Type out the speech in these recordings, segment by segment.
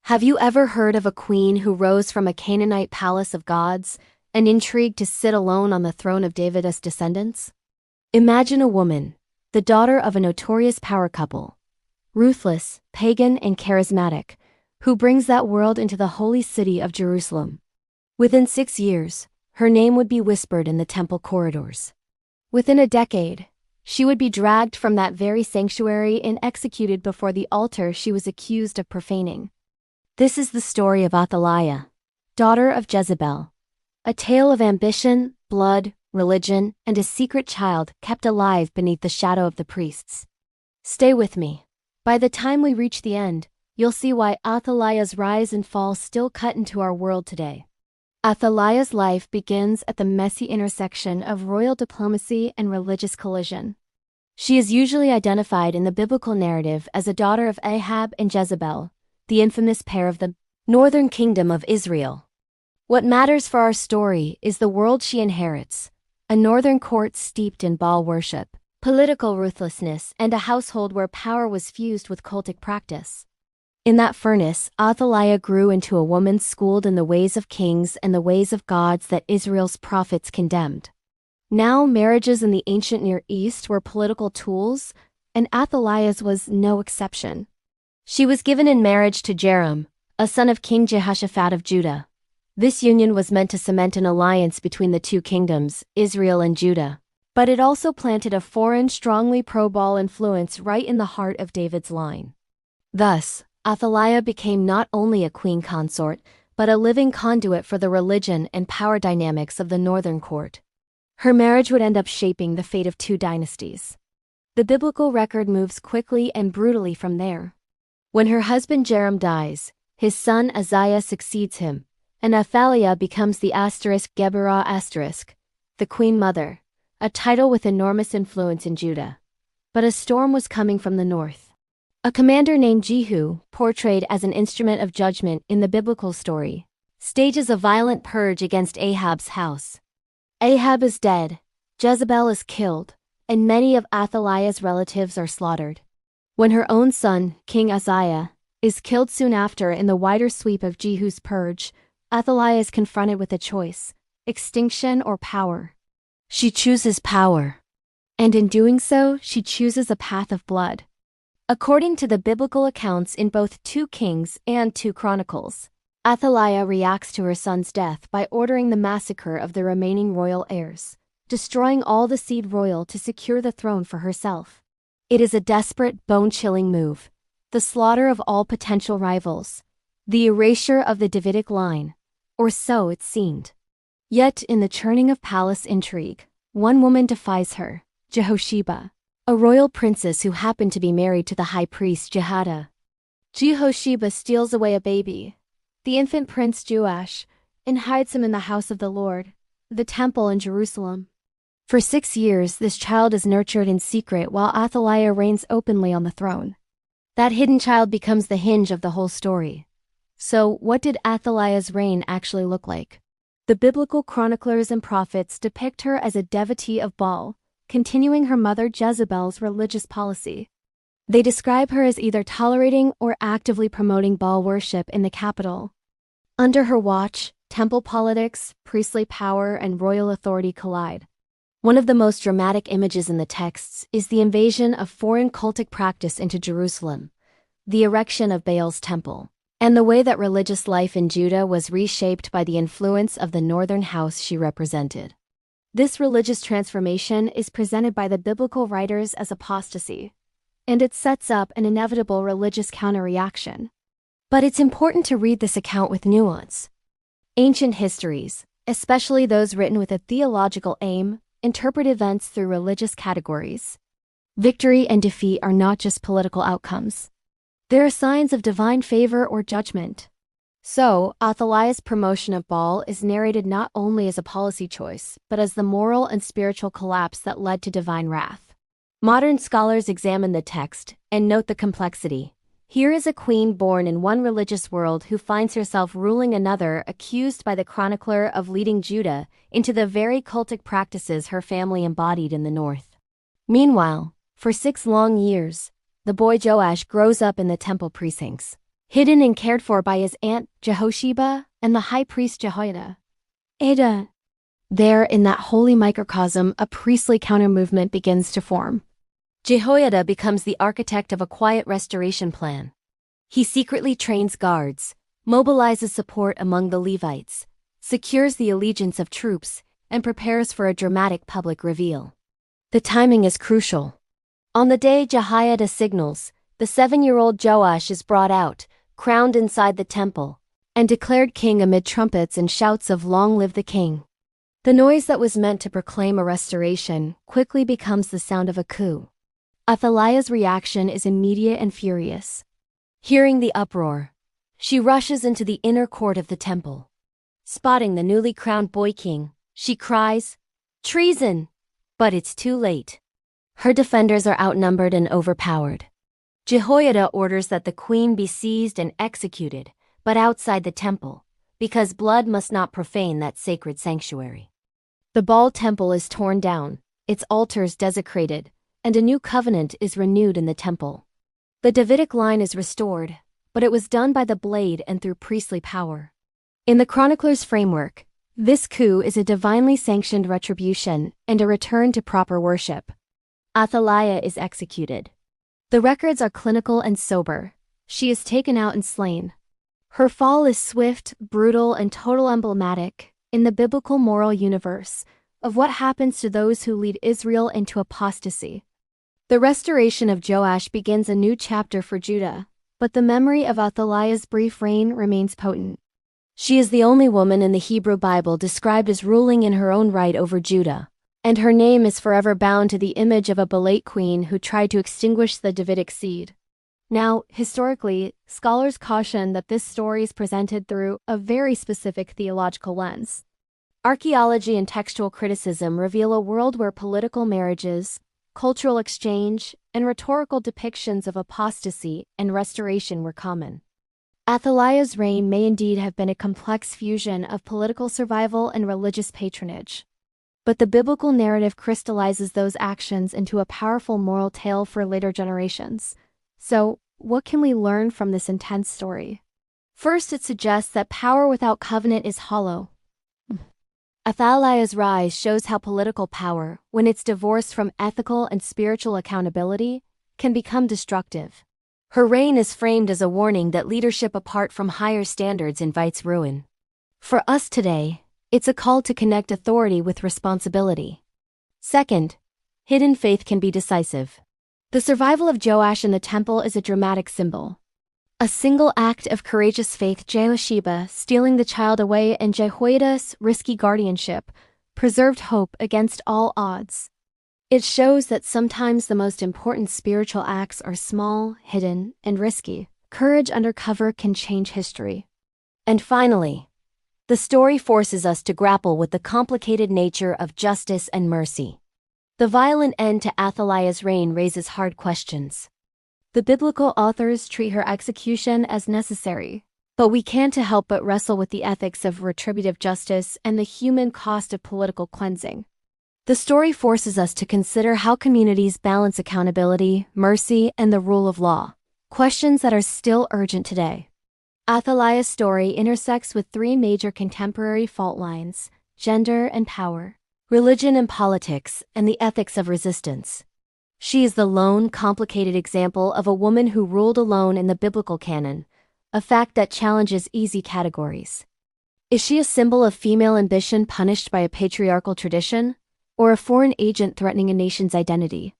Have you ever heard of a queen who rose from a Canaanite palace of gods and intrigued to sit alone on the throne of David's descendants? Imagine a woman, the daughter of a notorious power couple, ruthless, pagan, and charismatic, who brings that world into the holy city of Jerusalem. Within 6 years, her name would be whispered in the temple corridors. Within a decade, she would be dragged from that very sanctuary and executed before the altar she was accused of profaning. This is the story of Athaliah, daughter of Jezebel, a tale of ambition, blood, religion, and a secret child kept alive beneath the shadow of the priests. Stay with me. By the time we reach the end, you'll see why Athaliah's rise and fall still cut into our world today. Athaliah's life begins at the messy intersection of royal diplomacy and religious collision. She is usually identified in the biblical narrative as a daughter of Ahab and Jezebel, the infamous pair of the northern kingdom of Israel. What matters for our story is the world she inherits, a northern court steeped in Baal worship, political ruthlessness, and a household where power was fused with cultic practice. In that furnace, Athaliah grew into a woman schooled in the ways of kings and the ways of gods that Israel's prophets condemned. Now, marriages in the ancient Near East were political tools, and Athaliah's was no exception. She was given in marriage to Joram, a son of King Jehoshaphat of Judah. This union was meant to cement an alliance between the two kingdoms, Israel and Judah. But it also planted a foreign, strongly pro-Baal influence right in the heart of David's line. Thus, Athaliah became not only a queen consort, but a living conduit for the religion and power dynamics of the northern court. Her marriage would end up shaping the fate of 2 dynasties. The biblical record moves quickly and brutally from there. When her husband Joram dies, his son Uzziah succeeds him, and Athaliah becomes the Geburah*, the queen mother, a title with enormous influence in Judah. But a storm was coming from the north. A commander named Jehu, portrayed as an instrument of judgment in the biblical story, stages a violent purge against Ahab's house. Ahab is dead, Jezebel is killed, and many of Athaliah's relatives are slaughtered. When her own son, King Uzziah, is killed soon after in the wider sweep of Jehu's purge, Athaliah is confronted with a choice: extinction or power. She chooses power. And in doing so, she chooses a path of blood. According to the biblical accounts in both 2 Kings and 2 Chronicles, Athaliah reacts to her son's death by ordering the massacre of the remaining royal heirs, destroying all the seed royal to secure the throne for herself. It is a desperate, bone-chilling move, the slaughter of all potential rivals, the erasure of the Davidic line, or so it seemed. Yet in the churning of palace intrigue, one woman defies her, Jehosheba, a royal princess who happened to be married to the high priest Jehoiada. Jehosheba steals away a baby, the infant prince Joash, and hides him in the house of the Lord, the temple in Jerusalem. For 6 years, this child is nurtured in secret while Athaliah reigns openly on the throne. That hidden child becomes the hinge of the whole story. So, what did Athaliah's reign actually look like? The biblical chroniclers and prophets depict her as a devotee of Baal, continuing her mother Jezebel's religious policy. They describe her as either tolerating or actively promoting Baal worship in the capital. Under her watch, temple politics, priestly power, and royal authority collide. One of the most dramatic images in the texts is the invasion of foreign cultic practice into Jerusalem, the erection of Baal's temple, and the way that religious life in Judah was reshaped by the influence of the northern house she represented. This religious transformation is presented by the biblical writers as apostasy, and it sets up an inevitable religious counter-reaction. But it's important to read this account with nuance. Ancient histories, especially those written with a theological aim, interpret events through religious categories. Victory and defeat are not just political outcomes. They are signs of divine favor or judgment. So, Athaliah's promotion of Baal is narrated not only as a policy choice, but as the moral and spiritual collapse that led to divine wrath. Modern scholars examine the text and note the complexity. Here is a queen born in one religious world who finds herself ruling another, accused by the chronicler of leading Judah into the very cultic practices her family embodied in the north. Meanwhile, for 6 long years, the boy Joash grows up in the temple precincts. hidden and cared for by his aunt Jehosheba and the high priest Jehoiada. There, in that holy microcosm, a priestly counter-movement begins to form. Jehoiada becomes the architect of a quiet restoration plan. He secretly trains guards, mobilizes support among the Levites, secures the allegiance of troops, and prepares for a dramatic public reveal. The timing is crucial. On the day Jehoiada signals, the 7-year-old Joash is brought out, crowned inside the temple, and declared king amid trumpets and shouts of "Long live the king." The noise that was meant to proclaim a restoration quickly becomes the sound of a coup. Athaliah's reaction is immediate and furious. Hearing the uproar, she rushes into the inner court of the temple. Spotting the newly crowned boy king, she cries, "Treason!" But it's too late. Her defenders are outnumbered and overpowered. Jehoiada orders that the queen be seized and executed, but outside the temple, because blood must not profane that sacred sanctuary. The Baal temple is torn down, its altars desecrated, and a new covenant is renewed in the temple. The Davidic line is restored, but it was done by the blade and through priestly power. In the chronicler's framework, this coup is a divinely sanctioned retribution and a return to proper worship. Athaliah is executed. The records are clinical and sober. She is taken out and slain. Her fall is swift, brutal, and total emblematic, in the biblical moral universe, of what happens to those who lead Israel into apostasy. The restoration of Joash begins a new chapter for Judah, but the memory of Athaliah's brief reign remains potent. She is the only woman in the Hebrew Bible described as ruling in her own right over Judah, and her name is forever bound to the image of a Baalite queen who tried to extinguish the Davidic seed. Now, historically, scholars caution that this story is presented through a very specific theological lens. Archaeology and textual criticism reveal a world where political marriages, cultural exchange, and rhetorical depictions of apostasy and restoration were common. Athaliah's reign may indeed have been a complex fusion of political survival and religious patronage. But the biblical narrative crystallizes those actions into a powerful moral tale for later generations. So, what can we learn from this intense story? First, it suggests that power without covenant is hollow. Athaliah's rise shows how political power, when it's divorced from ethical and spiritual accountability, can become destructive. Her reign is framed as a warning that leadership apart from higher standards invites ruin. For us today, it's a call to connect authority with responsibility. Second, hidden faith can be decisive. The survival of Joash in the temple is a dramatic symbol. A single act of courageous faith, Jehosheba stealing the child away and Jehoiada's risky guardianship, preserved hope against all odds. It shows that sometimes the most important spiritual acts are small, hidden, and risky. Courage under cover can change history. And finally, the story forces us to grapple with the complicated nature of justice and mercy. The violent end to Athaliah's reign raises hard questions. The biblical authors treat her execution as necessary, but we can't help but wrestle with the ethics of retributive justice and the human cost of political cleansing. The story forces us to consider how communities balance accountability, mercy, and the rule of law, questions that are still urgent today. Athaliah's story intersects with three major contemporary fault lines: gender and power, religion and politics, and the ethics of resistance. She is the lone, complicated example of a woman who ruled alone in the biblical canon, a fact that challenges easy categories. Is she a symbol of female ambition punished by a patriarchal tradition, or a foreign agent threatening a nation's identity?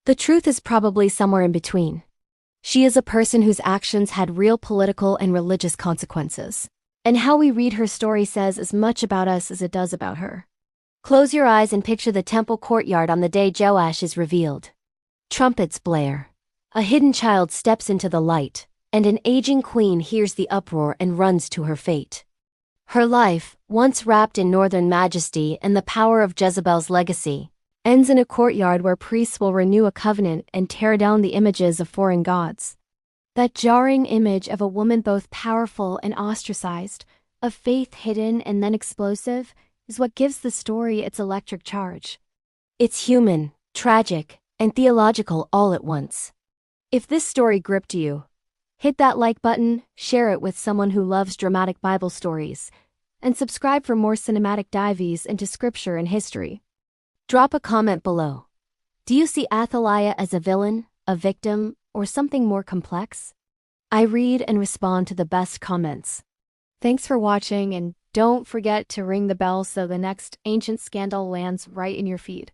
The truth is probably somewhere in between. She is a person whose actions had real political and religious consequences, and how we read her story says as much about us as it does about her. Close your eyes and picture the temple courtyard on the day Joash is revealed. Trumpets blare. A hidden child steps into the light, and an aging queen hears the uproar and runs to her fate. Her life, once wrapped in northern majesty and the power of Jezebel's legacy, ends in a courtyard where priests will renew a covenant and tear down the images of foreign gods. That jarring image of a woman both powerful and ostracized, of faith hidden and then explosive, is what gives the story its electric charge. It's human, tragic, and theological all at once. If this story gripped you, Hit that like button, share it with someone who loves dramatic Bible stories, and subscribe for more cinematic dives into scripture and history. Drop a comment below. Do you see Athaliah as a villain, a victim, or something more complex? I read and respond to the best comments. Thanks for watching, and don't forget to ring the bell so the next ancient scandal lands right in your feed.